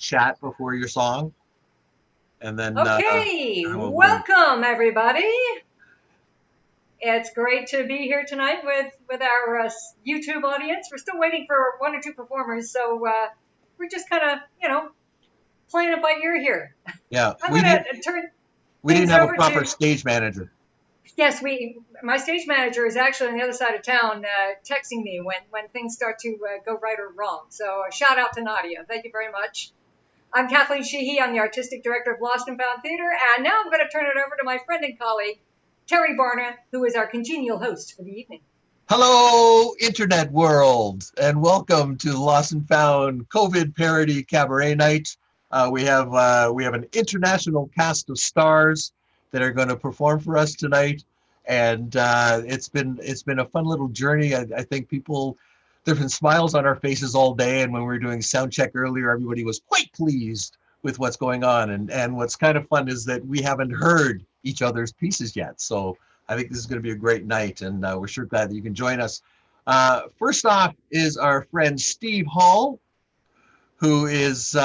chat before your song, and then Okay, we'll welcome everybody. It's great to be here tonight with our YouTube audience. We're still waiting for one or two performers, so we're just kind of playing it by ear here. yeah, I'm gonna turn we didn't things have a over proper to stage manager. yes, we my stage manager is actually on the other side of town texting me when things start to go right or wrong. So shout out to Nadia. Thank you very much. I'm Kathleen Sheehy. I'm the Artistic Director of Lost and Found Theater. And now I'm going to turn it over to my friend and colleague, Terry Barna, who is our congenial host for the evening. Hello, internet world, and welcome to Lost and Found COVID Parody Cabaret Night. We have an international cast of stars that are going to perform for us tonight, and it's been a fun little journey. I think there've been smiles on our faces all day, and when we were doing sound check earlier, everybody was quite pleased with what's going on. And what's kind of fun is that we haven't heard each other's pieces yet, so I think this is going to be a great night, and we're sure glad that you can join us. First off is our friend Steve Hall, who is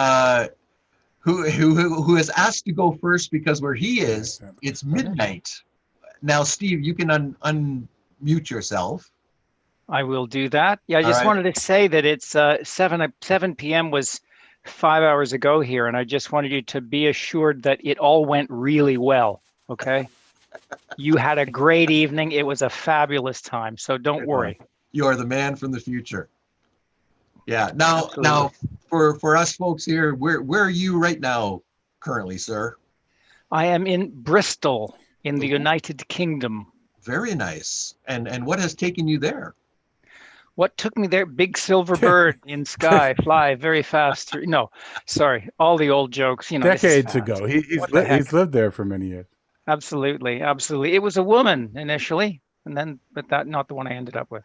who has asked to go first because where he is, it's midnight. Now, Steve, you can unmute yourself. I will do that. Yeah, I All just right. wanted to say that it's 7 p.m. was 5 hours ago here, and I just wanted you to be assured that it all went really well. Okay. You had a great evening. It was a fabulous time. So don't worry. You are the man from the future. Yeah. Now, Absolutely. now, for us folks here, where are you right now, currently, sir? I am in Bristol, in the Ooh. United Kingdom. Very nice. And what has taken you there? What took me there? Big silver bird in sky, fly very fast. No, sorry. All the old jokes, Decades ago. He's lived there for many years. Absolutely, absolutely. It was a woman initially, but that not the one I ended up with.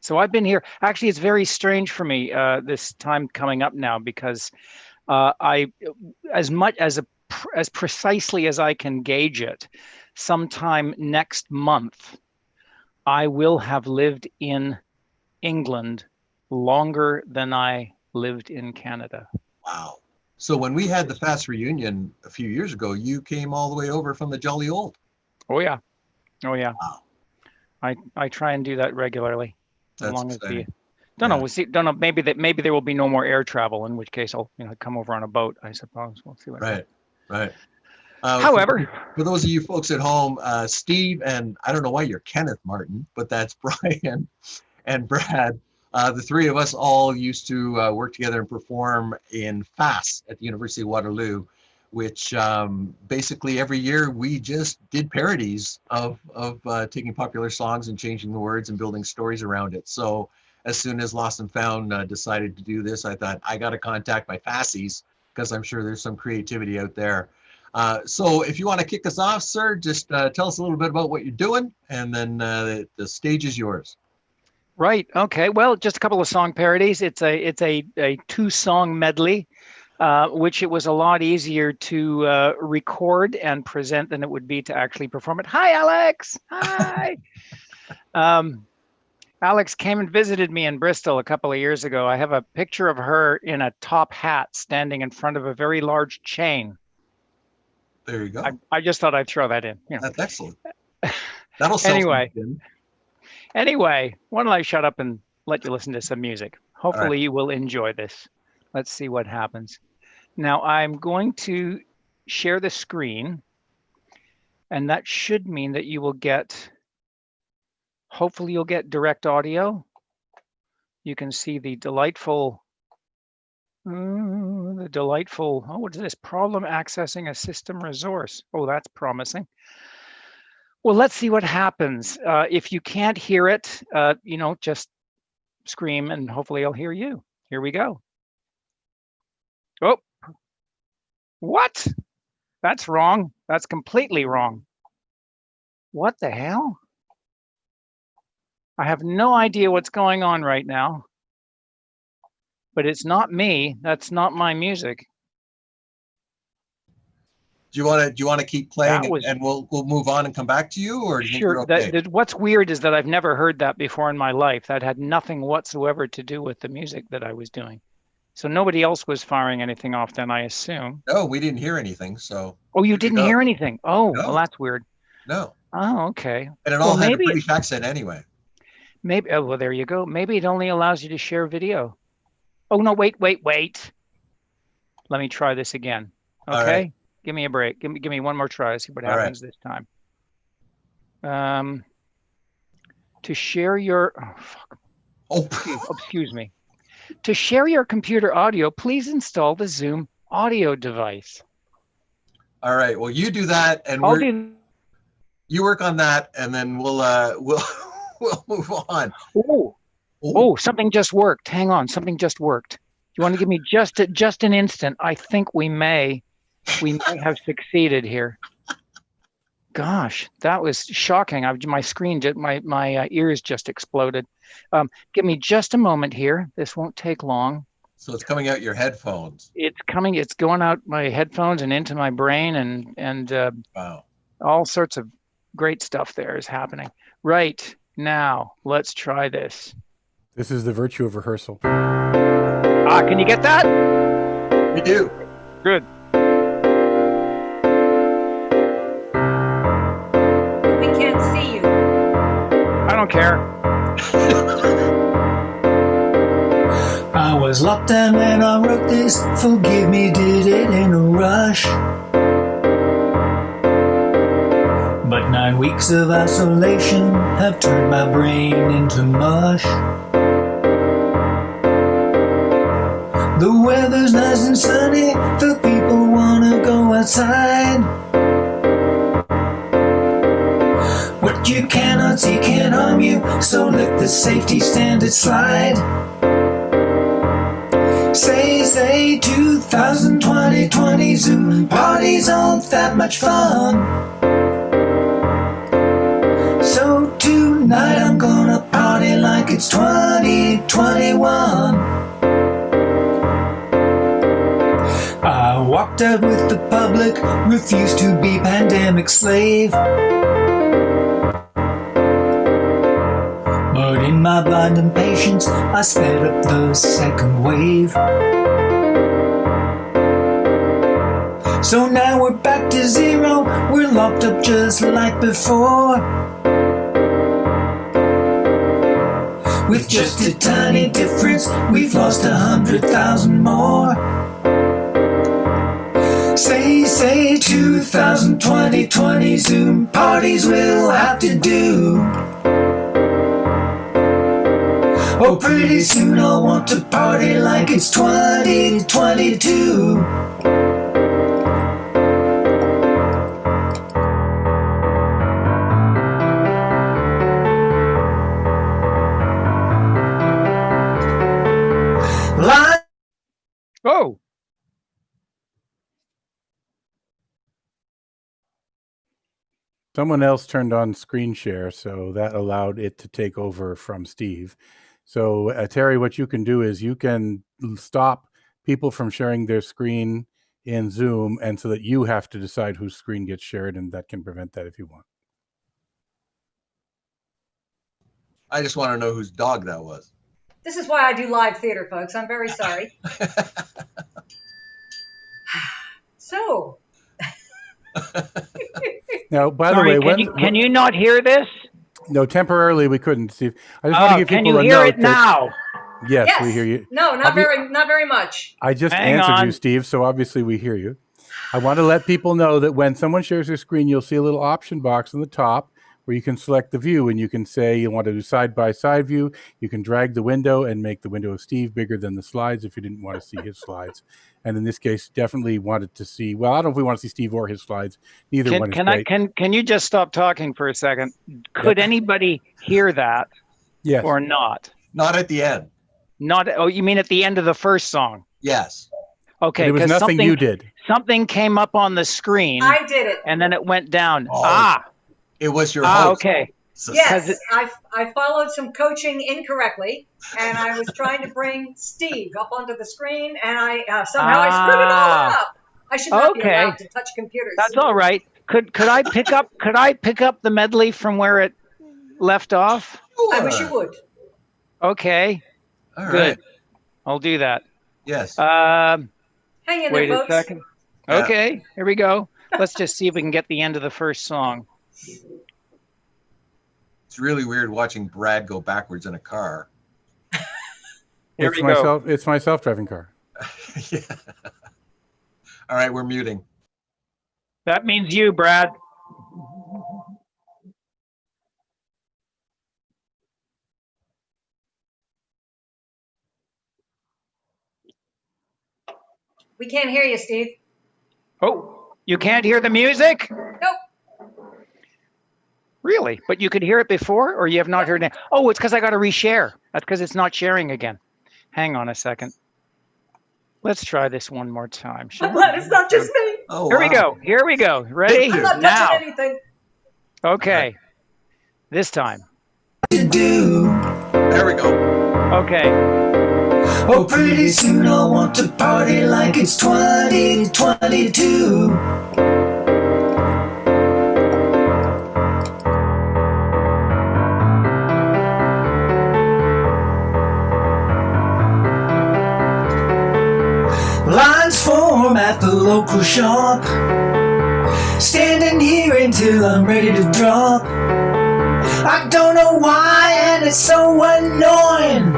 So I've been here. Actually, it's very strange for me this time coming up now because I, as precisely as I can gauge it, sometime next month, I will have lived in England longer than I lived in Canada. Wow. So when we had the Fast reunion a few years ago, you came all the way over from the Jolly Old. Oh yeah. Oh yeah. Wow. I try and do that regularly. That's as long exciting. as don't know. We'll see. Don't know. Maybe there will be no more air travel, in which case I'll come over on a boat. I suppose we'll see what happens. Right. However, for those of you folks at home, Steve and I don't know why you're Kenneth Martin, but that's Brian and Brad. The three of us all used to work together and perform in FAS at the University of Waterloo, which basically every year we just did parodies of taking popular songs and changing the words and building stories around it. So as soon as Lost and Found decided to do this, I thought I got to contact my FASies because I'm sure there's some creativity out there. So if you want to kick us off, sir, just tell us a little bit about what you're doing, and then the stage is yours. Right. Okay. Well, just a couple of song parodies. It's a 2-song medley, which it was a lot easier to record and present than it would be to actually perform it. Hi, Alex. Hi. Alex came and visited me in Bristol a couple of years ago. I have a picture of her in a top hat standing in front of a very large chain. There you go. I just thought I'd throw that in. That's excellent. That'll sell Anyway, why don't I shut up and let you listen to some music? Hopefully you will enjoy this. Let's see what happens. Now I'm going to share the screen, and that should mean that you will hopefully you'll get direct audio. You can see the delightful, what is this? Problem accessing a system resource. Oh, that's promising. Well, let's see what happens. If you can't hear it, just scream and hopefully I'll hear you. Here we go. Oh, what? That's wrong. That's completely wrong. What the hell? I have no idea what's going on right now, but it's not me. That's not my music. Do you want to keep playing and we'll move on and come back to you, or do you think you're okay? What's weird is that I've never heard that before in my life. That had nothing whatsoever to do with the music that I was doing. So nobody else was firing anything off then, I assume. No, we didn't hear anything. So. Oh, you didn't hear anything? Oh, No. well, that's weird. No. Oh, okay. And it all had a British accent anyway. Maybe. Oh, well, there you go. Maybe it only allows you to share video. Oh, no, wait. Let me try this again. Okay. Right. Give me a break. Give me one more try. See what happens this time. To share your excuse me. To share your computer audio, please install the Zoom audio device. All right. Well, you do that, and you work on that, and then we'll move on. Oh, something just worked. Hang on, something just worked. You want to give me just an instant? I think we may have succeeded here. Gosh, that was shocking. My screen, my ears just exploded. Give me just a moment here. This won't take long. So it's coming out your headphones. It's going out my headphones and into my brain, and wow, all sorts of great stuff there is happening. Right now, let's try this. This is the virtue of rehearsal. Can you get that? We do. Good. We can't see you. I don't care. I was locked down when I wrote this. Forgive me, did it in a rush. But 9 weeks of isolation have turned my brain into mush. The weather's nice and sunny, the people wanna go outside. What you cannot see can't harm you, so let the safety standards slide. Say 2020 Zoom parties aren't that much fun. So tonight I'm gonna party like it's 2021. I walked out with the public, refused to be pandemic slave. But in my blind impatience, I sped up the second wave. So now we're back to zero, we're locked up just like before. With just a tiny difference, we've lost 100,000 more. Say 2020 Zoom parties we'll have to do. Oh, pretty soon I'll want to party like it's 2022. Oh. Someone else turned on screen share, so that allowed it to take over from Steve. So, Terry, what you can do is you can stop people from sharing their screen in Zoom, and so that you have to decide whose screen gets shared, and that can prevent that if you want. I just want to know whose dog that was. This is why I do live theater, folks. I'm very sorry. So. Now, by the way, can you not hear this? No, temporarily we couldn't, Steve. I just want to give people can you a hear note it now? Yes, we hear you. No, not very much. I just answered you, Steve, so obviously we hear you. I want to let people know that when someone shares their screen, you'll see a little option box on the top where you can select the view, and you can say you want to do side-by-side view. You can drag the window and make the window of Steve bigger than the slides if you didn't want to see his slides. And in this case, definitely wanted to see, well, I don't know if we want to see Steve or his slides. Neither one is great. Can you just stop talking for a second? Could anybody hear that? Yes. Or not? Not at the end. Oh, you mean at the end of the first song? Yes. Okay. But it was nothing you did. Something came up on the screen. I did it. And then it went down. It was your host. Okay. Yes, I followed some coaching incorrectly, and I was trying to bring Steve up onto the screen, and I somehow I screwed it all up. I should not be allowed to touch computers. That's all right. Could I pick up the medley from where it left off? Sure. I wish you would. Okay. All Good. right. I'll do that. Yes. Hang in Wait there, a folks. second. Yeah. Okay, here we go. Let's just see if we can get the end of the first song. It's really weird watching Brad go backwards in a car. Here we go. It's my self-driving car. Yeah. All right, we're muting. That means you, Brad. We can't hear you, Steve. Oh, you can't hear the music? Nope. Really? But you could hear it before, or you have not heard it? Oh, it's because I got to reshare. That's because it's not sharing again. Hang on a second. Let's try this one more time. I'm glad it's not just me. Oh, Here wow. we go. Here we go. Ready? I'm not Now. touching anything. Okay. This time. To do. There we go. Okay. Oh, pretty soon I want to party like it's 2022. Lines form at the local shop. Standing here until I'm ready to drop. I don't know why, and it's so annoying.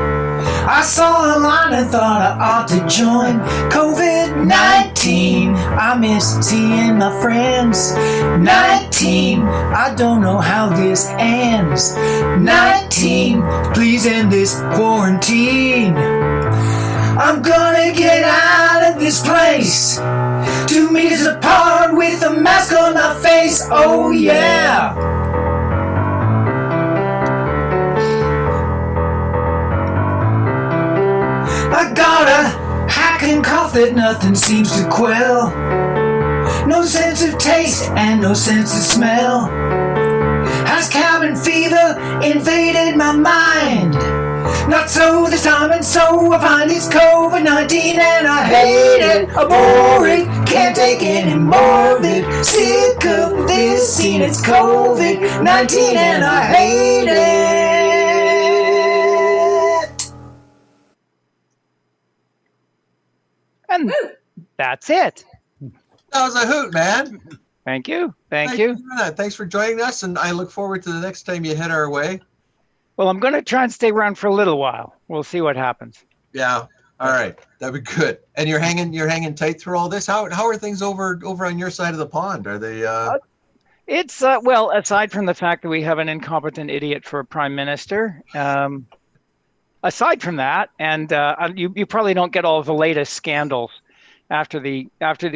I saw a line and thought I ought to join. COVID-19, I miss seeing my friends. 19, I don't know how this ends. 19, please end this quarantine. I'm gonna get out of this place. 2 meters apart with a mask on my face, oh yeah. I got a hacking cough that nothing seems to quell. No sense of taste and no sense of smell. Has cabin fever invaded my mind? Not so this time, and so I find it's COVID-19 and I hate it, I bore it, can't take any more of it. Sick of this scene, it's COVID-19 and I hate it. And that's it. That was a hoot, man. Thank you. Thank Thanks you. for doing that. Thanks for joining us, and I look forward to the next time you head our way. Well, I'm going to try and stay around for a little while. We'll see what happens. Yeah. All right. That'd be good. And you're hanging tight through all this. How are things over on your side of the pond? Are they? It's well, aside from the fact that we have an incompetent idiot for a prime minister, aside from that, and you probably don't get all of the latest scandals after the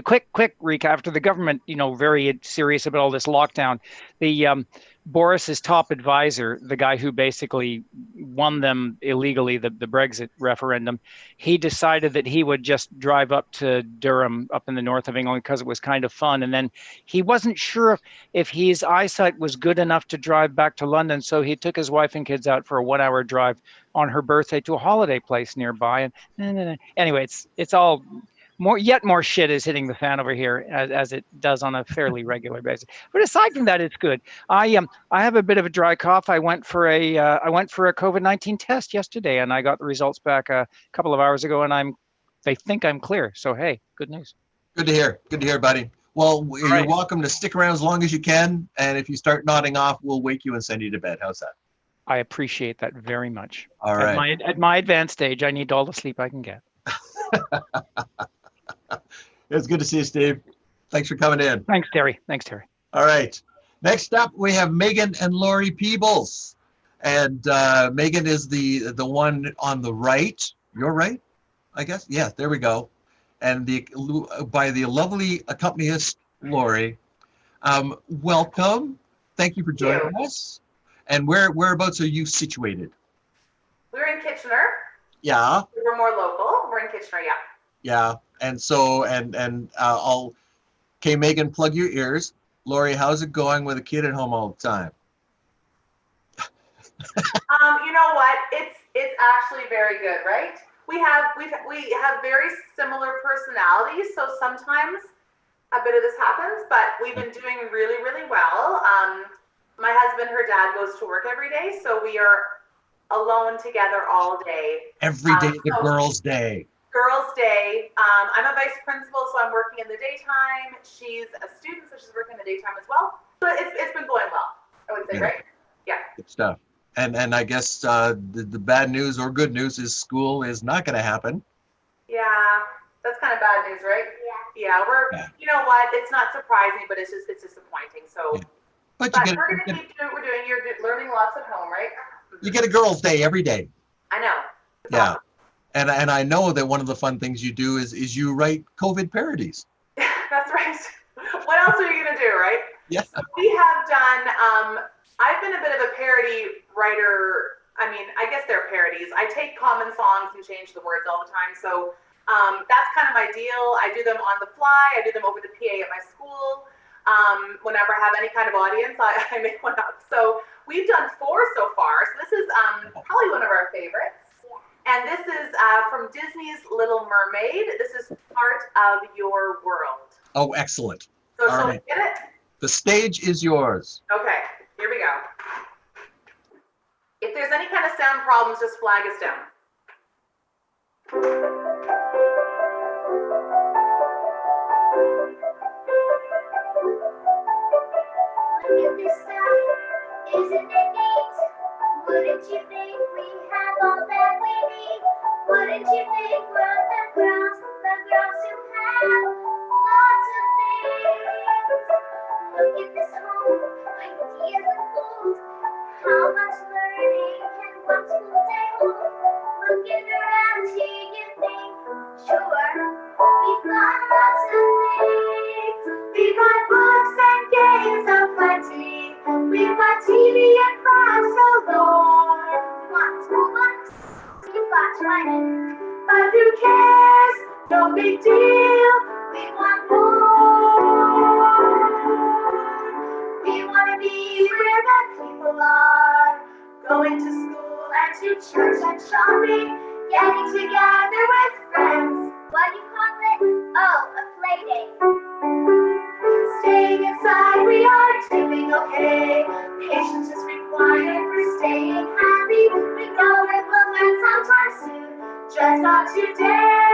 quick recap after the government, very serious about all this lockdown. The Boris's top advisor, the guy who basically won them illegally the Brexit referendum, he decided that he would just drive up to Durham up in the north of England because it was kind of fun. And then he wasn't sure if his eyesight was good enough to drive back to London. So he took his wife and kids out for a 1-hour drive on her birthday to a holiday place nearby. And anyway, it's all more shit is hitting the fan over here as it does on a fairly regular basis. But aside from that, it's good. I have a bit of a dry cough. I went for a COVID-19 test yesterday, and I got the results back a couple of hours ago, and they think I'm clear. So hey, good news. Good to hear. Good to hear, buddy. Well, you're welcome to stick around as long as you can, and if you start nodding off, we'll wake you and send you to bed. How's that? I appreciate that very much. All right. At my advanced age, I need all the sleep I can get. It's good to see you, Steve. Thanks for coming in. Thanks, Terry. All right. Next up, we have Megan and Lori Peebles. And Megan is the one on the right. Your right, I guess? Yeah, there we go. And by the lovely accompanist, Lori. Welcome. Thank you for joining us. And whereabouts are you situated? We're in Kitchener. Yeah. We're more local. We're in Kitchener, yeah. Yeah. And so, okay, Megan, plug your ears. Lori, how's it going with a kid at home all the time? You know what? It's actually very good, right? We have very similar personalities, so sometimes a bit of this happens, but we've been doing really, really well. My husband, her dad goes to work every day, so we are alone together all day. Every day, the girls' day. Girls' Day. I'm a vice principal, so I'm working in the daytime. She's a student, so she's working in the daytime as well. So it's been going well, I would say, Yeah. right? Yeah. Good stuff. And I guess the bad news or good news is school is not going to happen. Yeah, that's kind of bad news, right? Yeah, Yeah. you know what? It's not surprising, but it's disappointing. So, Yeah. But but you we're gonna keep doing what we're doing. You're learning lots at home, right? get a girls' day every day. I know. It's Yeah. awesome. And I know that one of the fun things you do is you write COVID parodies. That's right. What else are you gonna do, right? Yeah. So we have done. I've been a bit of a parody writer. I mean, I guess they're parodies. I take common songs and change the words all the time. So that's kind of my deal. I do them on the fly. I do them over the PA at my school. Whenever I have any kind of audience, I make one up. So we've done 4 so far. So this is probably one of our favorites. And this is from Disney's Little Mermaid. This is Part of Your World. Oh, excellent. So All shall right. we get it? The stage is yours. Okay, here we go. If there's any kind of sound problems, just flag us down. Look at this stuff, isn't it neat? Wouldn't you think we have all that we need? Wouldn't you think we're the girls who have lots of things? Look at this home, ideas unfold. How much learning can one school day hold? Looking around here, you think, sure, we've got lots of things. We've got books and games aplenty. We've got TV and crafts galore. We want school books, we've got money. But who cares? No big deal. We want more. We want to be where the people are. Going to school and to church and shopping. Getting together with friends. What do you call it? Oh, a play date. Staying inside, we are doing okay. Patience is required for staying happy. We know it will learn sometime soon, just not today.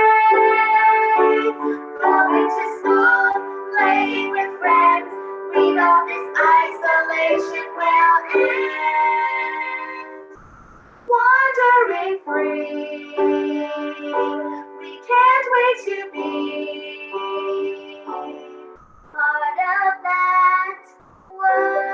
Going to school, playing with friends. We know this isolation will end. Wandering free, we can't wait to be part of that world.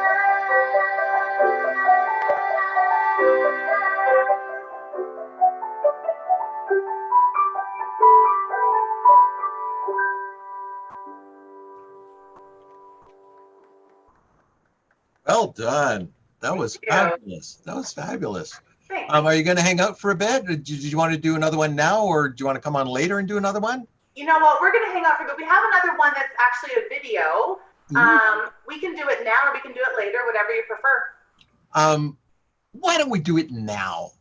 Well done. That was Thank you. fabulous. That was fabulous. Thanks. Are you going to hang out for a bit? Did you want to do another one now, or do you want to come on later and do another one? You know what? We're going to hang out for a bit. We have another one that's actually a video. We can do it now, or we can do it later, whatever you prefer. Why don't we do it now?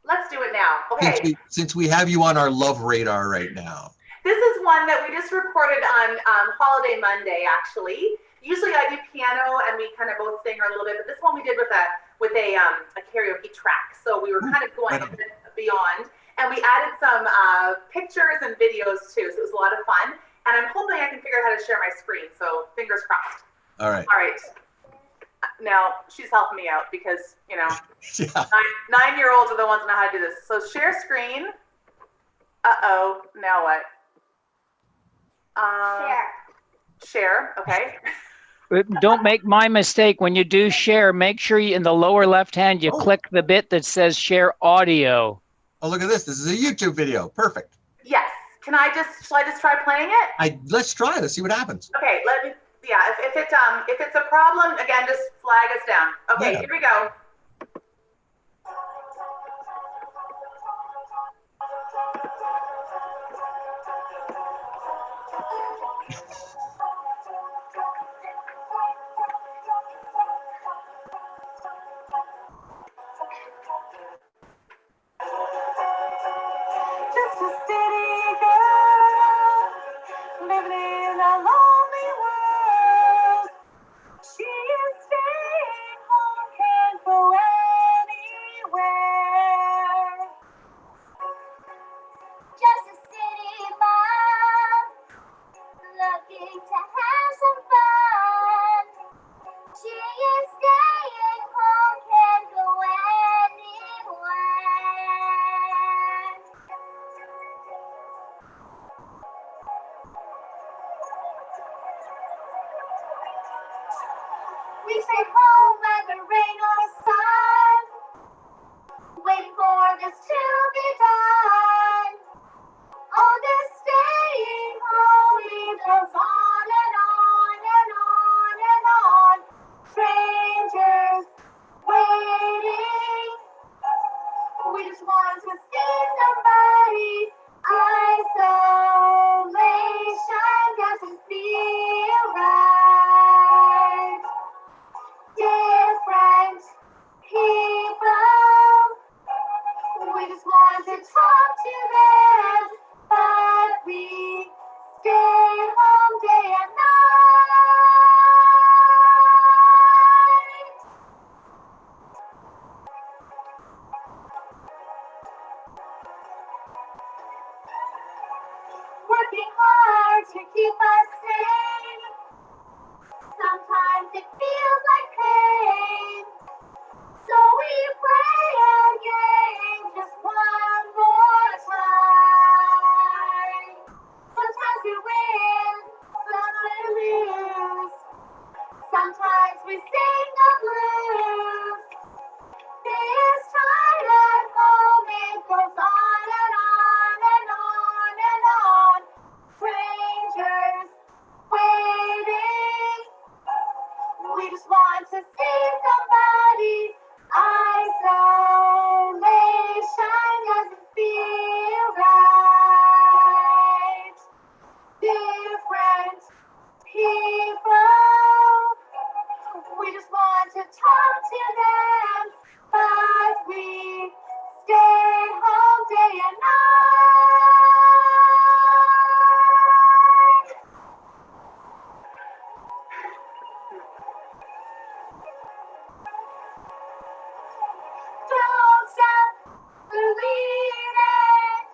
Let's do it now. Okay. Since we have you on our love radar right now. This is one that we just recorded on Holiday Monday, actually. Usually I do piano and we kind of both sing a little bit, but this one we did with a karaoke track. So we were kind of going a bit beyond, and we added some pictures and videos too. So it was a lot of fun, and I'm hoping I can figure out how to share my screen. So fingers crossed. All right. All right. Now she's helping me out because, you know, Yeah. 9-year-olds are the ones that know how to do this. So share screen. Uh-oh, now what? Share, okay. Don't make my mistake. When you do share, make sure you, in the lower left hand, you click the bit that says share audio. Oh, look at this. This is a YouTube video. Perfect. Yes. Shall I just try playing it? Let's try it. Let's see what happens. Okay, let me, yeah, if it's a problem, again, just flag us down. Okay, Yeah. Here we go. Just a city girl living in a lonely world. She is staying home, can't go anywhere. Just a city to have some fun. She is staying home, can't go anywhere. We stay home whether rain or sun, wait for this to be done. All this staying home goes on and on and on and on. Strangers waiting. We just want to see somebody. Isolation doesn't feel right. Different people. We just want to talk to them, but we stay home day and night. Working hard to keep us sane. Sometimes it feels like pain. So we pray again just one more time. Sometimes we win, sometimes we lose. Sometimes we sing the blues. This time at home it goes on and on and on and on. Strangers waiting. We just want to see somebody. Isolation doesn't feel right. Different people. We just want to talk to them, but we stay home day and night. Don't stop believing.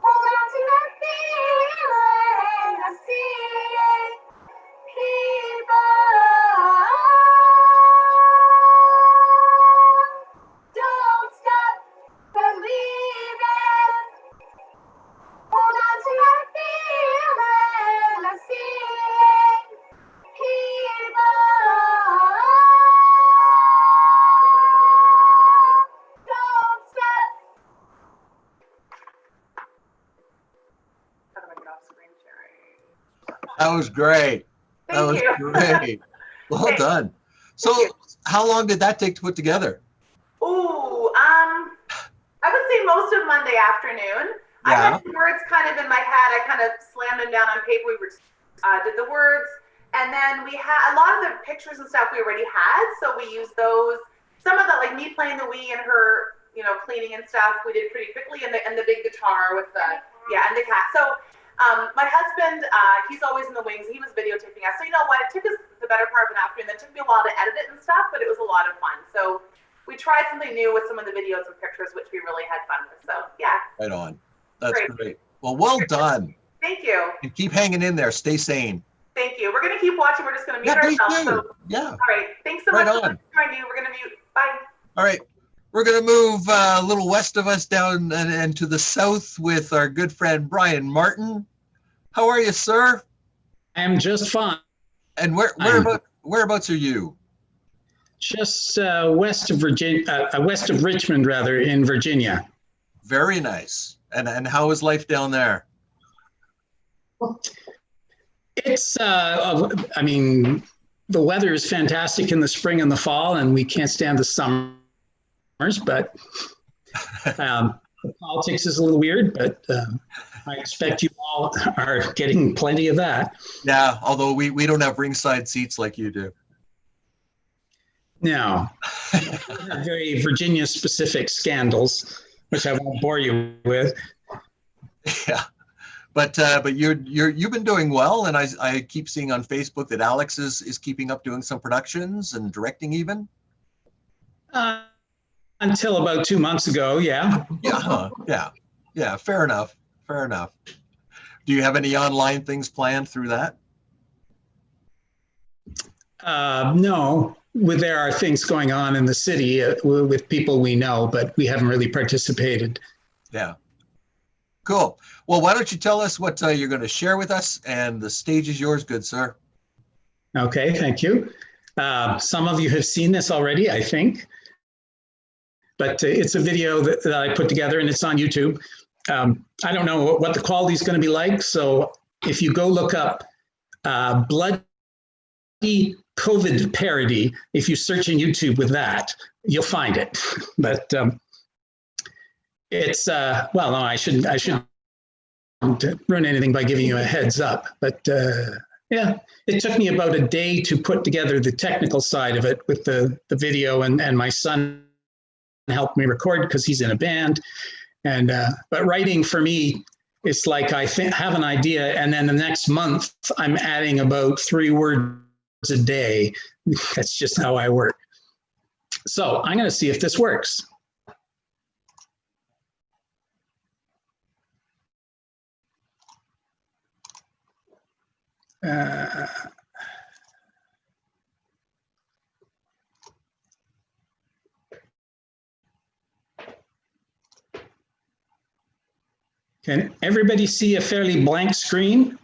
Hold on to that feeling of seeing people. Don't stop believing. Hold on to that feeling of seeing people. Don't stop. How do I get off screen sharing? That was great. That Thank was you. great. Well Thanks. done. So, Thank you. how long did that take to put together? Ooh, I would say most of Monday afternoon. I Yeah. had the words kind of in my head. I kind of slammed them down on paper. We did the words, and then we had a lot of the pictures and stuff we already had, so we used those. Some of that, like me playing the Wii and her, cleaning and stuff, we did pretty quickly, and the big guitar with the and the cat. So my husband, he's always in the wings. He was videotaping us. So you know what? It took us the better part of an afternoon. It took me a while to edit it and stuff, but it was a lot of fun. So we tried something new with some of the videos and pictures, which we really had fun with. So yeah, Right on. That's Great. great. Well, well done. thank you. And keep hanging in there. Stay sane. Thank you. We're going to keep watching. We're just going to mute Yeah, please ourselves. do. So, Yeah. all right. Thanks so Right much on. for joining you. We're going to mute. Bye. All right. We're going to move a little west of us down and to the south with our good friend Brian Martin. How are you, sir? I'm just fine. And whereabouts are you? Just west of Virginia, west of Richmond, rather, in Virginia. Very nice. And how is life down there? It's, I mean, the weather is fantastic in the spring and the fall, and we can't stand the summers, but the politics is a little weird, but I expect you all are getting plenty of that. Yeah, although we don't have ringside seats like you do. No, very Virginia-specific scandals, which I won't bore you with. Yeah. But you've been doing well, and I keep seeing on Facebook that Alex is keeping up doing some productions and directing even. Until about 2 months ago, yeah. Yeah, yeah. Fair enough. Do you have any online things planned through that? No, there are things going on in the city with people we know, but we haven't really participated. Yeah. Cool. Well, why don't you tell us what you're going to share with us, and the stage is yours, good sir. Okay, thank you. Some of you have seen this already, I think, but it's a video that I put together, and it's on YouTube. I don't know what the quality is going to be like, so if you go look up Bloody COVID Parody, if you search in YouTube with that, you'll find it. But it's, well, no, I shouldn't ruin anything by giving you a heads up. But yeah, it took me about a day to put together the technical side of it with the video, and my son helped me record because he's in a band. And but writing for me, it's like I have an idea, and then the next month I'm adding about 3 words a day. That's just how I work. So I'm going to see if this works. Can everybody see a fairly blank screen?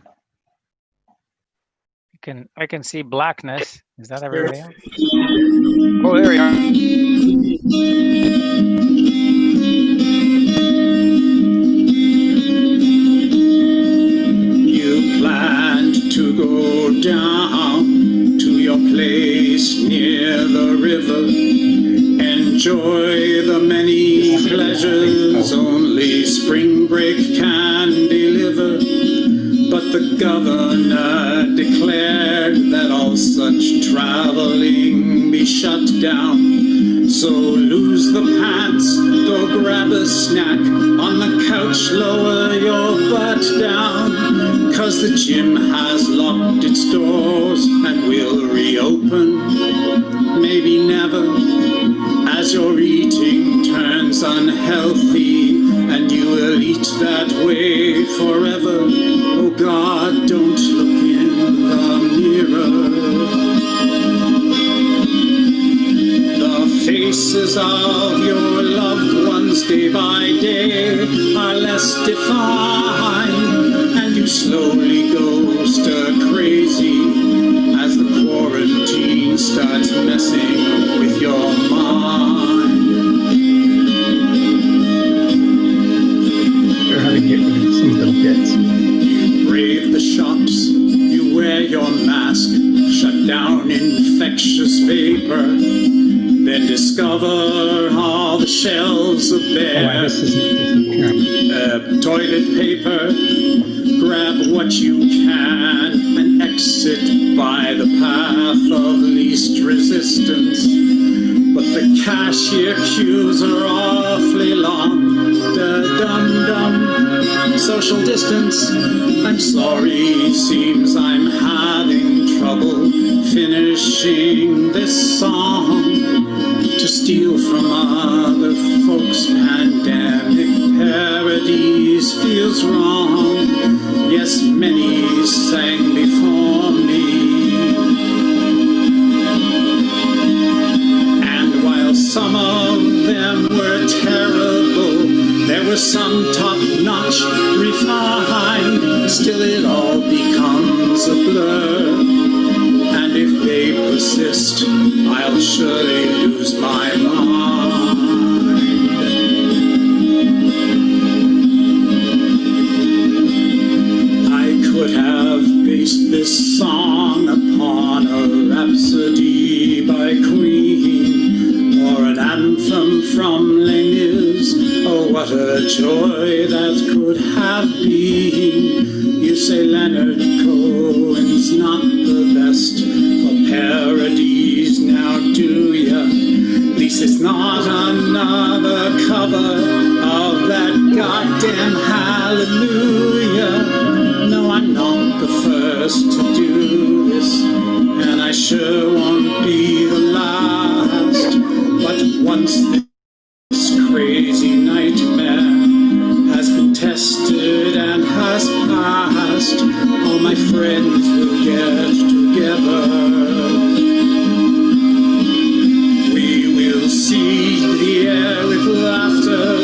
I can see blackness. Is that everybody else? Oh, there we are. You planned to go down to your place near the river, enjoy the many pleasures only spring break can deliver. But the governor declared that all such traveling be shut down. So lose the pants, go grab a snack, on the couch lower your butt down. 'Cause the gym has locked its doors and will reopen, maybe never, as your eating turns unhealthy, and you will eat that way forever. Oh God, don't look in the mirror. The faces of your loved ones day by day are less defined, and you slowly go stir crazy as the quarantine starts messing with your mind. Or how to get rid of some little bits. You brave the shops, you wear your mask, shut down infectious vapor, then discover all the shelves of bare toilet paper. Grab what you can and exit by the path of least resistance. But the cashier queues are awfully long. Da-dum-dum, social distance. I'm sorry, seems I'm having trouble finishing this song. To steal from other folks' pandemic parodies feels wrong. Yes, many sang before me. And while some of them were terrible, there were some top-notch, refined. Still it all becomes a blur. And if they persist, I'll surely lose my mind. I could have based this song upon a rhapsody by Queen, or an anthem from Les Mis. Oh, what a joy that could have been. You say Leonard Cohen's not the best for parodies, now do ya? At least it's not another cover of that goddamn Hallelujah. No, I'm not the first to do this, and I sure won't be the last. But once this crazy nightmare has been tested and has passed, will get together. We will seed the air with laughter,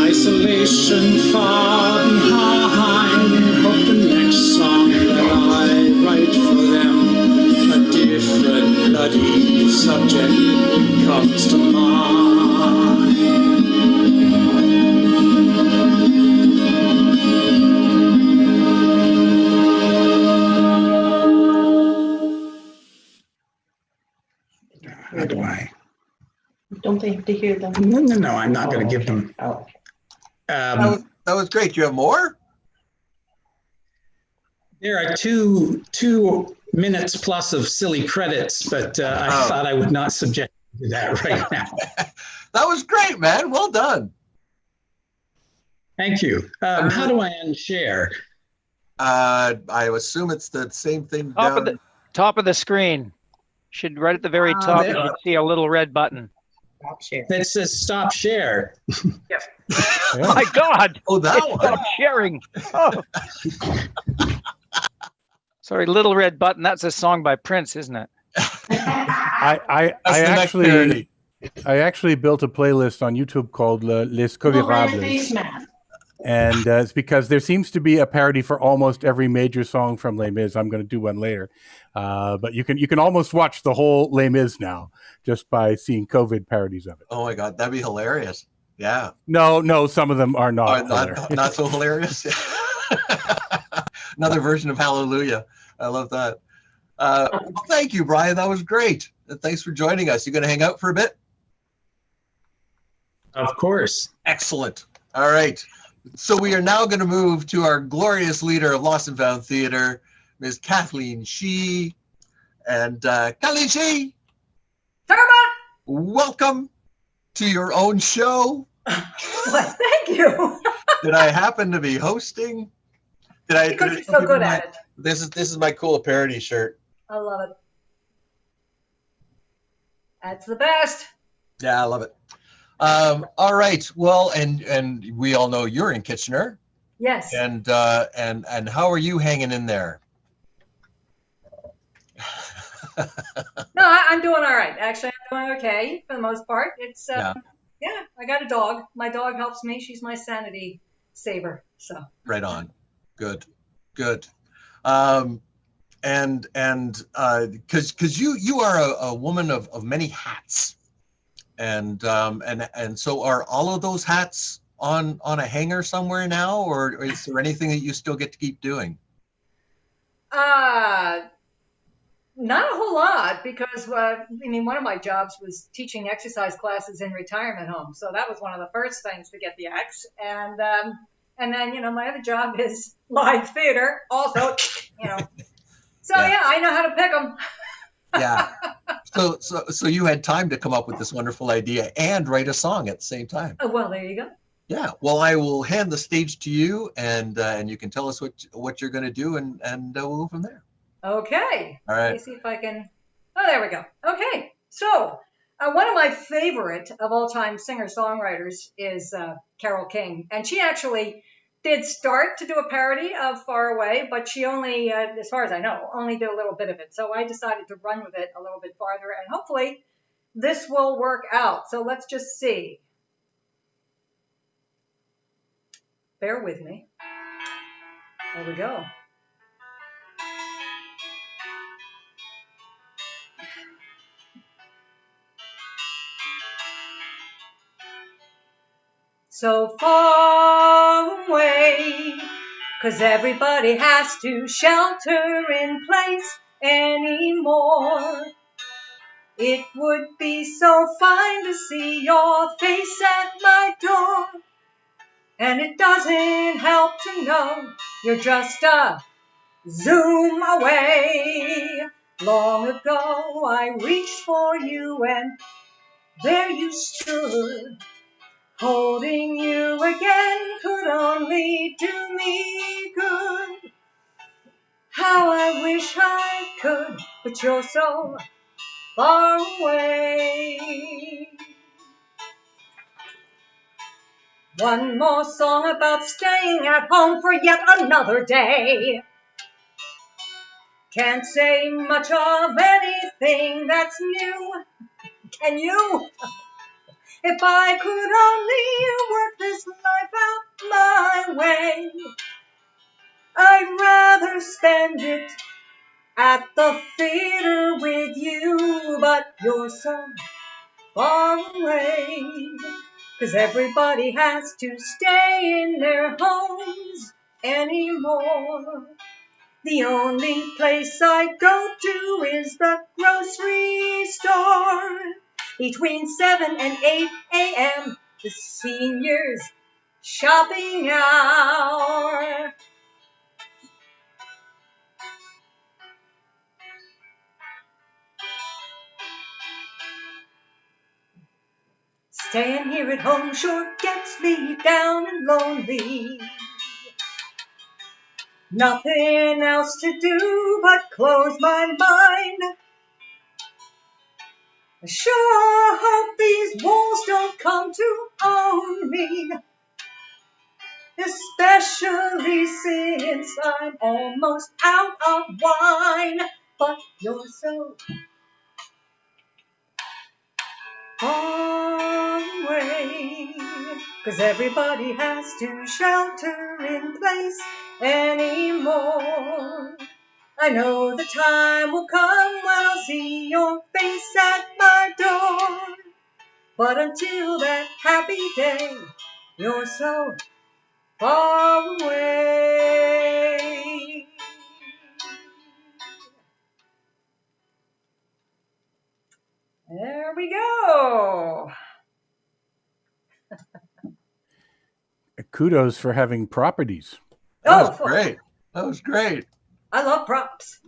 isolation far behind. Hope the next song that I write for them, a different bloody subject comes to mind. How do I? Don't they have to hear them? No, I'm not going to give them. Oh. That was great. Do you have more? There are two minutes plus of silly credits, but I thought I would not subject you to that right now. That was great, man. Well done. Thank you. How do I unshare? I assume it's the same thing down. Top of the screen. Should right at the very top, you should see a little red button. Stop share. That says stop share. My God! Oh, that one. Stop sharing. Oh. Sorry, little red button. That's a song by Prince, isn't it? I actually built a playlist on YouTube called Les Covirables. And it's because there seems to be a parody for almost every major song from Les Mis. I'm going to do one later. But you can almost watch the whole Les Mis now just by seeing COVID parodies of it. Oh my God, that'd be hilarious. Yeah. No, some of them are not not so hilarious. Another version of Hallelujah. I love that. Thank you, Brian. That was great. Thanks for joining us. You going to hang out for a bit? Of course. Excellent. All right. So we are now going to move to our glorious leader of Lost and Found Theater, Ms. Kathleen Shee. And Kathleen Shee, welcome to your own show. Well, thank you. That I happen to be hosting. Because you're so good at it. This is my cool parody shirt. I love it. That's the best. Yeah, I love it. All right. Well, and we all know you're in Kitchener. Yes. And how are you hanging in there? No, I'm doing all right. Actually, I'm doing okay for the most part. It's yeah, I got a dog. My dog helps me. She's my sanity saver. So right on. Good. And because you are a woman of many hats. And so are all of those hats on a hanger somewhere now, or is there anything that you still get to keep doing? Not a whole lot, because one of my jobs was teaching exercise classes in retirement homes, so that was one of the first things to get the X. And then my other job is live theater, also. So yeah, I know how to pick them. Yeah. So you had time to come up with this wonderful idea and write a song at the same time. Well, there you go. Yeah. Well, I will hand the stage to you, and you can tell us what you're going to do, and we'll go from there. Okay. All right. Let me see if I can. Oh, there we go. Okay. So one of my favorite of all time singer-songwriters is Carole King, and she actually did start to do a parody of Far Away, but she only, as far as I know, only did a little bit of it. So I decided to run with it a little bit farther, and hopefully this will work out. So let's just see. Bear with me. There we go. So far away, 'cause everybody has to shelter in place anymore. It would be so fine to see your face at my door. And it doesn't help to know you're just a zoom away. Long ago I reached for you and there you stood. Holding you again could only do me good. How I wish I could, but you're so far away. One more song about staying at home for yet another day. Can't say much of anything that's new. Can you? If I could only work this life out my way, I'd rather spend it at the theater with you, but you're so far away. 'Cause everybody has to stay in their homes anymore. The only place I go to is the grocery store. Between 7 and 8 a.m., the seniors' shopping hour. Staying here at home sure gets me down and lonely. Nothing else to do but close my mind. I sure hope these walls don't come to own me, especially since I'm almost out of wine. But you're so far away, 'cause everybody has to shelter in place anymore. I know the time will come when I'll see your face at my door. But until that happy day, you're so far away. There we go. Kudos for having properties. That was great. That was great. I love props.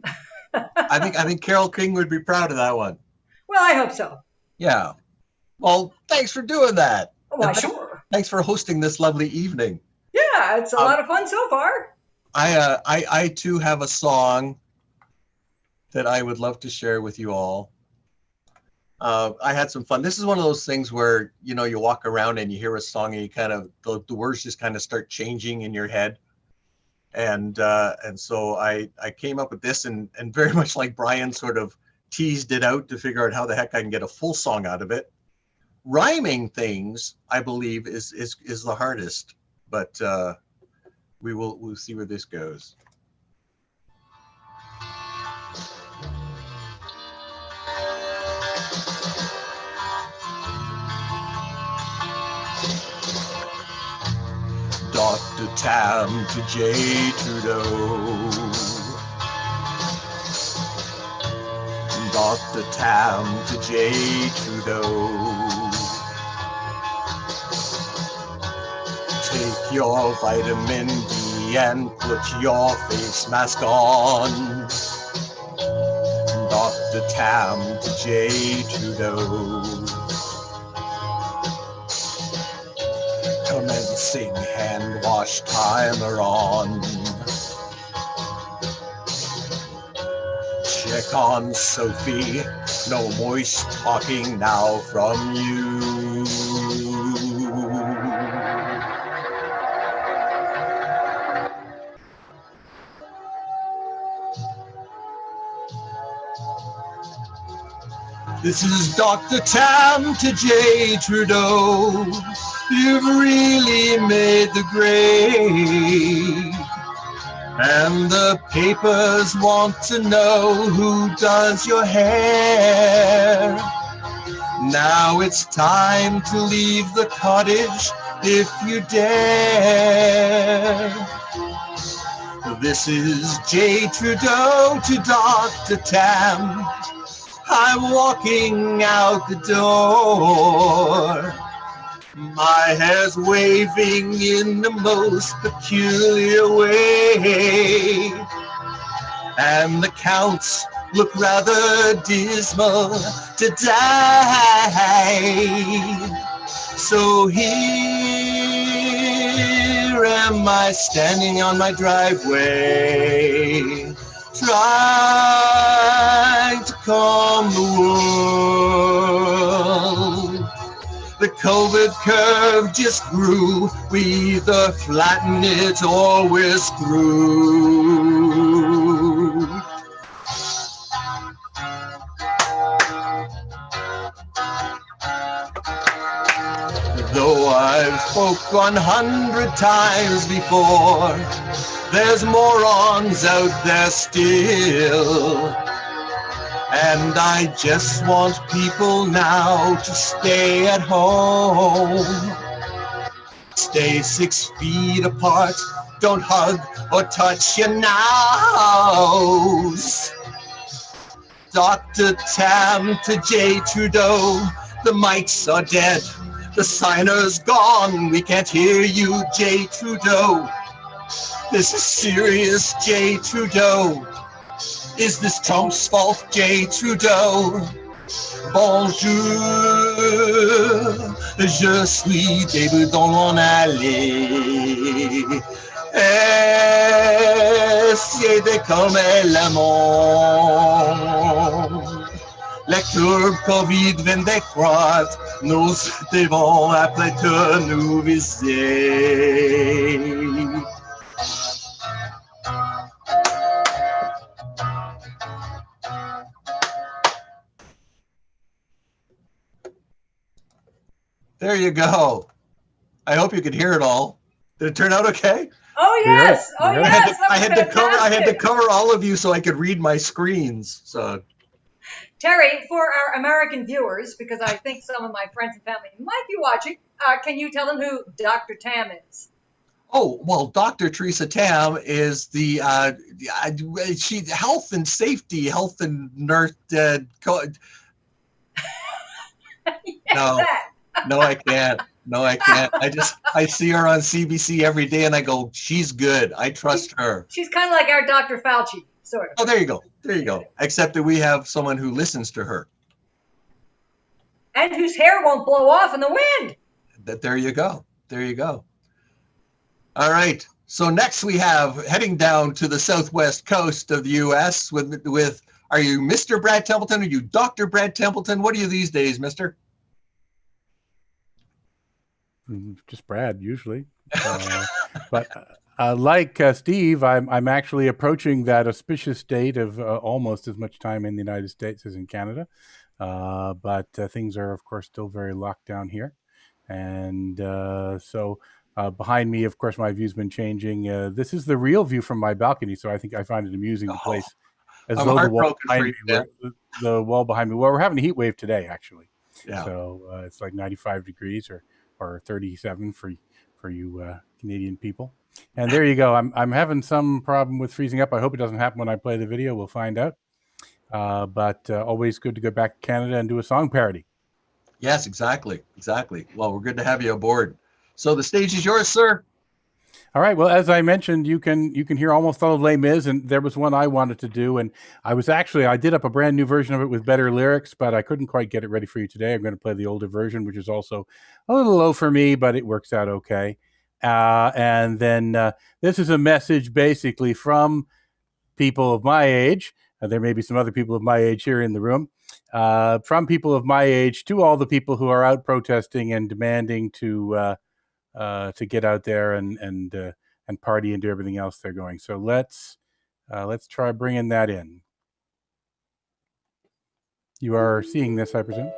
I think Carol King would be proud of that one. Well, I hope so. Yeah. Well, thanks for doing that. Why, sure. Thanks for hosting this lovely evening. Yeah, it's a lot of fun so far. I too have a song that I would love to share with you all. I had some fun. This is one of those things where, you know, you walk around and you hear a song and you kind of, the words just kind of start changing in your head. And so I came up with this, and very much like Brian sort of teased it out to figure out how the heck I can get a full song out of it. Rhyming things, I believe, is the hardest, but we'll see where this goes. Dr. Tam to J. Trudeau. Dr. Tam to J. Trudeau. Take your vitamin D and put your face mask on. Dr. Tam to J. Trudeau. Commencing hand wash timer on. Check on Sophie, no moist talking now from you. This is Dr. Tam to J. Trudeau. You've really made the grade. And the papers want to know who does your hair. Now it's time to leave the cottage if you dare. This is J. Trudeau to Dr. Tam. I'm walking out the door. My hair's waving in the most peculiar way. And the counts look rather dismal today. So here am I standing on my driveway, trying to calm the world. The COVID curve just grew. We either flatten it or we're screwed. I've spoke 100 times before. There's morons out there still. And I just want people now to stay at home. Stay 6 feet apart. Don't hug or touch your nose. Dr. Tam to J. Trudeau, the mics are dead. The signer's gone. We can't hear you, J. Trudeau. This is serious, J. Trudeau. Is this Trump's fault, J. Trudeau? Bonjour, je suis debout dans mon allée. Essayez de calmer le monde. La courbe Covid vient de croître. Nous devons appeler tous nous viser. There you go. I hope you could hear it all. Did it turn out okay? Oh yes, oh You heard it. yes. I had to cover fantastic. all of you so I could read my screens. So Terry, for our American viewers, because I think some of my friends and family might be watching, can you tell them who Dr. Tam is? oh well, Dr. Teresa Tam is the she health and safety, health and nurse. No, That. no, I can't. No, I can't. I see her on CBC every day, and I go, she's good. I trust her. She's kind of like our Dr. Fauci, sort of. Oh, there you go. There you go. Except that we have someone who listens to her. And whose hair won't blow off in the wind. There you go. There you go. All right. So next we have heading down to the southwest coast of the U.S. with are you Mr. Brad Templeton? Are you Dr. Brad Templeton? What are you these days, Mister? Just Brad usually. But like Steve, I'm actually approaching that auspicious date of almost as much time in the United States as in Canada. But things are, of course, still very locked down here. And so behind me, of course, my view's been changing. This is the real view from my balcony. So I think I find it amusing to place as I'm though the wall heartbroken behind for me, you, the wall behind me. Well, we're having a heat wave today, actually. Yeah. So it's like 95 degrees or 37 for you Canadian people. And there you go. I'm having some problem with freezing up. I hope it doesn't happen when I play the video. We'll find out. But always good to go back to Canada and do a song parody. Yes, exactly. Exactly. Well, we're good to have you aboard. So the stage is yours, sir. All right. Well, as I mentioned, you can hear almost all of Les Mis, and there was one I wanted to do, and I did up a brand new version of it with better lyrics, but I couldn't quite get it ready for you today. I'm going to play the older version, which is also a little low for me, but it works out okay. And then this is a message basically from people of my age. There may be some other people of my age here in the room. From people of my age to all the people who are out protesting and demanding to get out there and party and do everything else they're going. So let's try bringing that in. You are seeing this, I presume.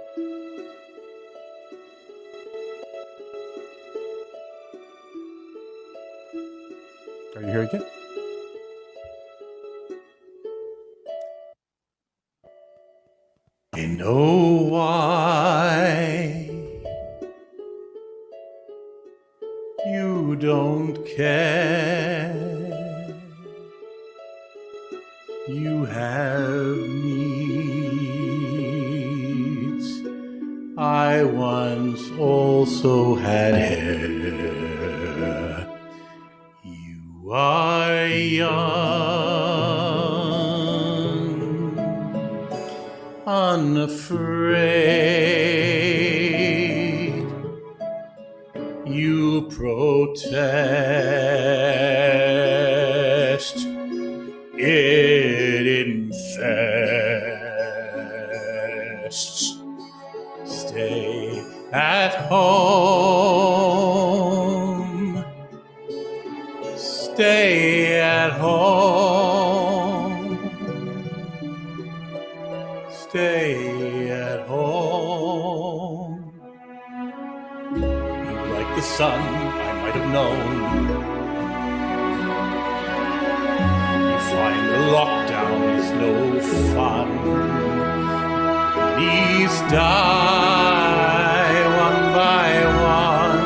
Are you hearing it? I know why you don't care. You have needs. I once also had hair. You are young, unafraid. You protest, it infests. Stay at home. Stay at home. Stay at home. You'd like the sun, I might have known. You find the lockdown is no fun. These die one by one.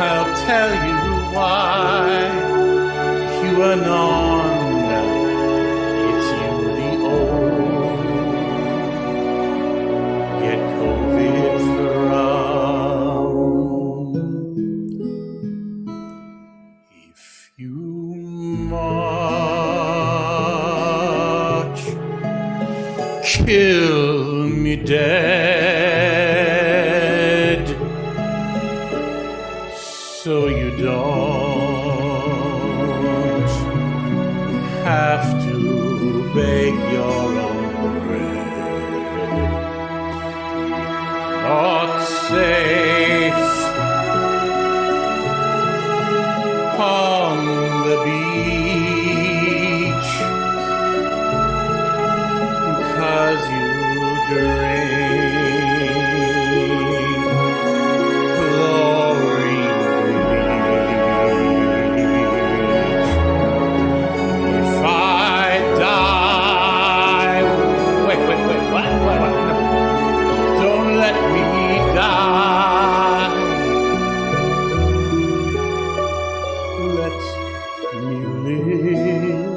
I'll tell you why. QAnon, it's you the old. Get COVID from. If you march, kill me dead, so you don't have to bake your own bread. Not safe on the beach, 'cause you drink chlorine bleach. If I die, wait, what? No. Don't let me die. Let me live.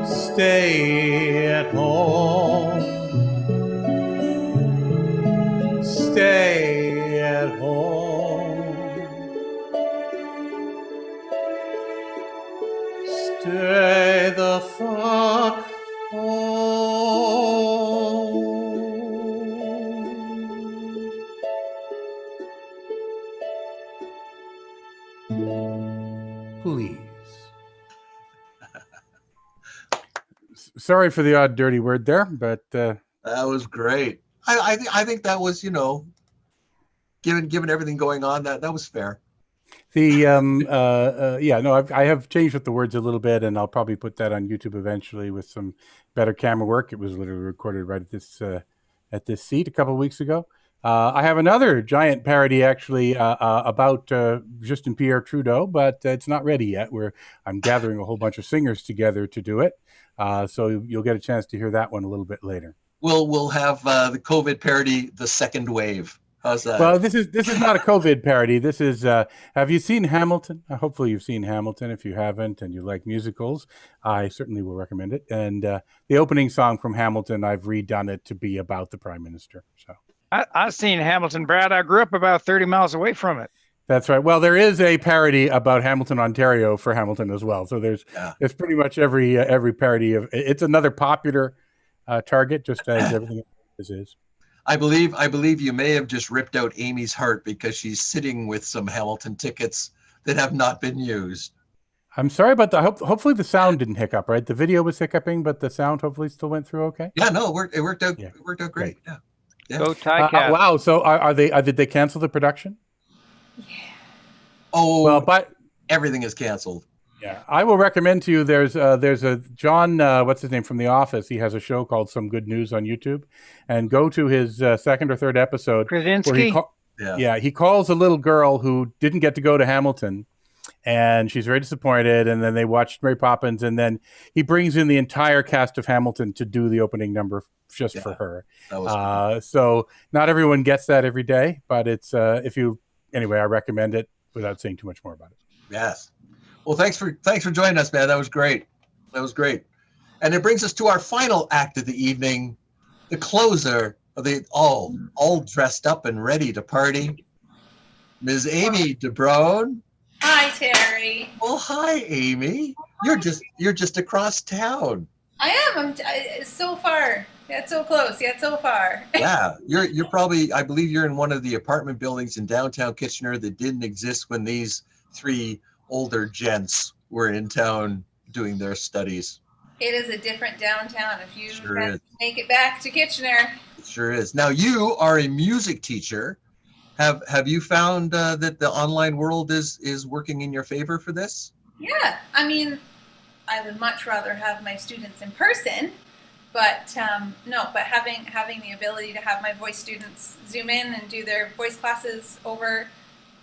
Stay at home. Stay at home. Stay the fuck home. Please. Sorry for the odd dirty word there, but That was great. I think that was, given everything going on, that was fair. the I have changed with the words a little bit, and I'll probably put that on YouTube eventually with some better camera work. It was literally recorded right at this seat a couple of weeks ago. I have another giant parody actually about Justin Pierre Trudeau, but it's not ready yet. I'm gathering a whole bunch of singers together to do it, so you'll get a chance to hear that one a little bit later. We'll have the COVID parody, The Second Wave. How's that? Well, this is not a COVID parody. This is. Have you seen Hamilton? Hopefully, you've seen Hamilton. If you haven't, and you like musicals, I certainly will recommend it. And the opening song from Hamilton, I've redone it to be about the Prime Minister. So I've seen Hamilton, Brad. I grew up about 30 miles away from it. that's right. Well, there is a parody about Hamilton, Ontario, for Hamilton as well. So there's pretty much every parody of. It's another popular target, just as everything else is. I believe you may have just ripped out Amy's heart because she's sitting with some Hamilton tickets that have not been used. I'm sorry about that. Hopefully the sound didn't hiccup, right? The video was hiccuping, but the sound hopefully still went through okay. Yeah, no, it worked out. Yeah. It worked out great. Yeah. Go Ticats. Wow. So did they cancel the production? Yeah. Oh, well, but everything is canceled. Yeah, I will recommend to you. There's a John, what's his name, from The Office. He has a show called Some Good News on YouTube, and go to his second or third episode. Krasinski. Where he calls a little girl who didn't get to go to Hamilton, and she's very disappointed. And then they watched Mary Poppins, and then he brings in the entire cast of Hamilton to do the opening number just for her. That was cool. So not everyone gets that every day, but it's anyway, I recommend it without saying too much more about it. Yes. Well, thanks for joining us, man. That was great. And it brings us to our final act of the evening, the closer of the all dressed up and ready to party, Ms. Amy DeBrone. Hi, Terry. Well, hi, Amy. You're just across town. I am. I'm so far. Yet so close. Yet so far. Yeah, you're probably. I believe you're in one of the apartment buildings in downtown Kitchener that didn't exist when these three older gents were in town doing their studies. It is a different downtown if you Sure have is. to make it back to Kitchener. It sure is. Now you are a music teacher. Have you found that the online world is working in your favor for this? Yeah. I mean, I would much rather have my students in person, But no, but having the ability to have my voice students Zoom in and do their voice classes over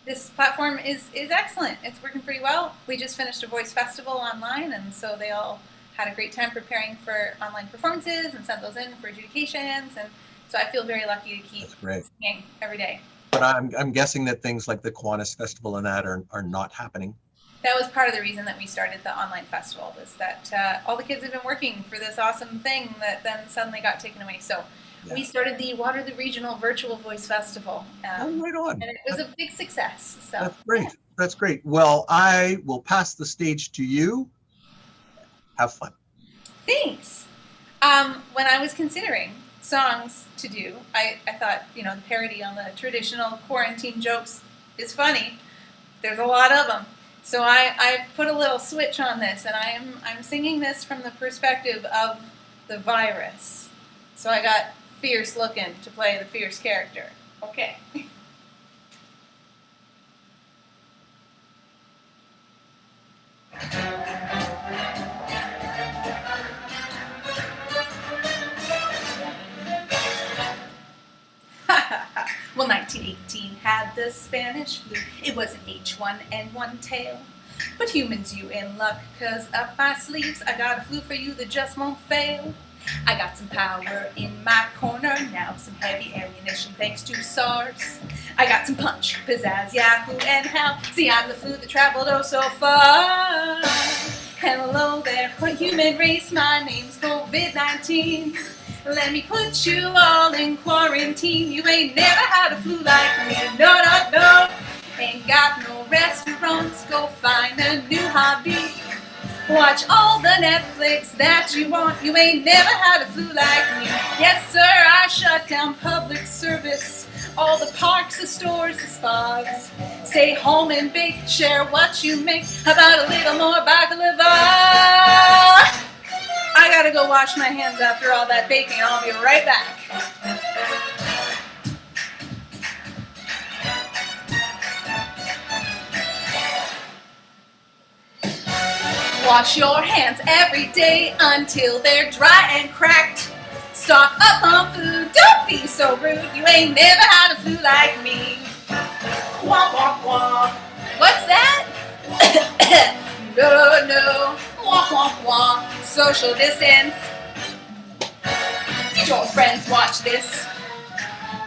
this platform is excellent. It's working pretty well. We just finished a voice festival online, and so they all had a great time preparing for online performances and sent those in for adjudications. And so I feel very lucky to keep singing every day. But I'm guessing that things like the Kiwanis Festival and that are not happening. That was part of the reason that we started the online festival, was that all the kids had been working for this awesome thing that then suddenly got taken away. So we started the Water the Regional Virtual Voice Festival. Right on. And it was a big success. So that's great. That's great. Well, I will pass the stage to you. Have fun. Thanks. When I was considering songs to do, I thought, the parody on the traditional quarantine jokes is funny. There's a lot of them. So I put a little switch on this, and I'm singing this from the perspective of the virus. So I got Fierce looking to play the fierce character. Okay. Well, 1918 had the Spanish flu. It was an H1N1 tail. But humans, you in luck, 'cause up my sleeves I got a flu for you that just won't fail. I got some power in my corner now, some heavy ammunition thanks to SARS. I got some punch, pizzazz, Yahoo, and how. See, I'm the flu that traveled oh so far. Hello there, human race, my name's COVID-19. Let me put you all in quarantine. You ain't never had a flu like me, no, no, no. Ain't got no restaurants, go find a new hobby. Watch all the Netflix that you want. You ain't never had a flu like me. Yes, sir, I shut down public service. All the parks, the stores, the spas. Stay home and bake, share what you make. How about a little more baklava? I gotta go wash my hands after all that baking. I'll be right back. Wash your hands every day until they're dry and cracked. Stock up on food, don't be so rude. You ain't never had a flu like me. Womp womp womp. What's that? No, no. Womp womp womp. Social distance. Did your friends watch this?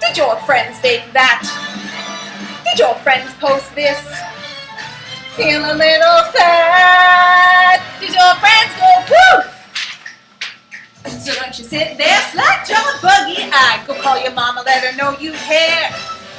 Did your friends bake that? Did your friends post this? Feel a little sad. Did your friends go poof? So don't you sit there slack jawed buggy-eyed. Go call your mama, let her know you care.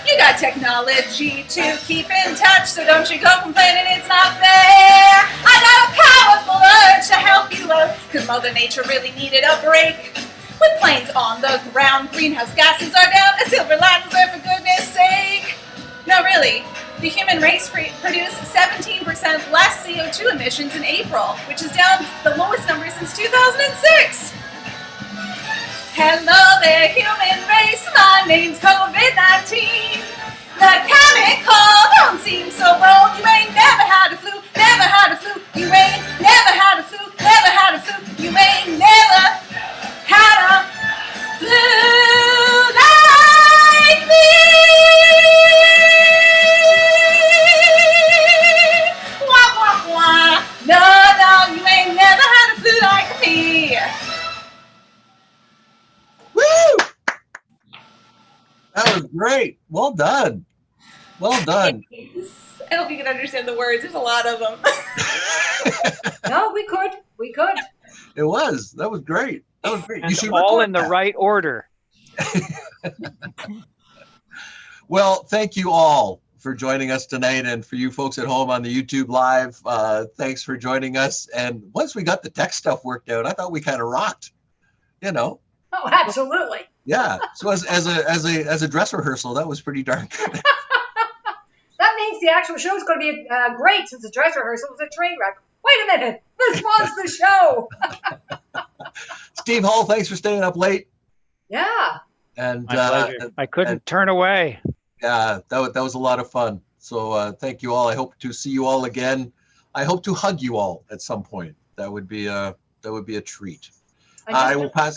You got technology to keep in touch, so don't you go complaining it's not fair. I got a powerful urge to help you out, 'cause Mother Nature really needed a break. With planes on the ground, greenhouse gases are down, a silver lining's there for goodness sake. No, really, the human race produced 17% less CO2 emissions in April, which is down to the lowest number since 2006. Hello there, human race, my name's COVID-19. The chemical don't seem so bold. You ain't never had a flu, never had a flu. You ain't never had a flu, never had a flu. You ain't never had a flu like me. Wah, wah, wah. No, no, you ain't never had a flu like me. Woo! That was great. Well done. Well done. I hope you can understand the words. There's a lot of them. No, we could. We could. It was. That was great. That was great. And You should all record in the that. right order. Well, thank you all for joining us tonight, and for you folks at home on the YouTube Live, thanks for joining us. And once we got the tech stuff worked out, I thought we kind of rocked. You know. Oh, absolutely. Yeah. So as a dress rehearsal, that was pretty darn good. That means the actual show is going to be great, since the dress rehearsal was a train wreck. Wait a minute. This was the show. Steve Hull, thanks for staying up late. Yeah. And My pleasure. I couldn't turn away. Yeah, that was a lot of fun. So thank you all. I hope to see you all again. I hope to hug you all at some point. That would be a treat. I will pass.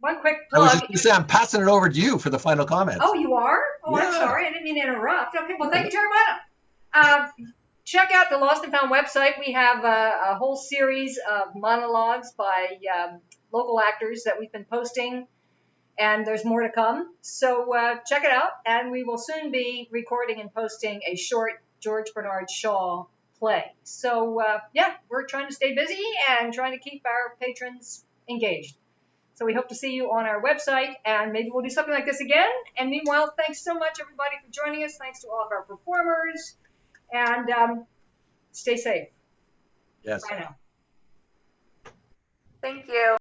one quick I was plug. just going to say, I'm passing it over to you for the final comments. Oh, you are? Oh, I'm Yeah. sorry. I didn't mean to interrupt. Okay, well, thank you, Jeremiah. Check out the Lost and Found website. We have a whole series of monologues by local actors that we've been posting, and there's more to come. So check it out, and we will soon be recording and posting a short George Bernard Shaw play. So yeah, we're trying to stay busy and trying to keep our patrons engaged. So we hope to see you on our website, and maybe we'll do something like this again. And meanwhile, thanks so much, everybody, for joining us. Thanks to all of our performers, and stay safe. Yes. Bye now. Thank you.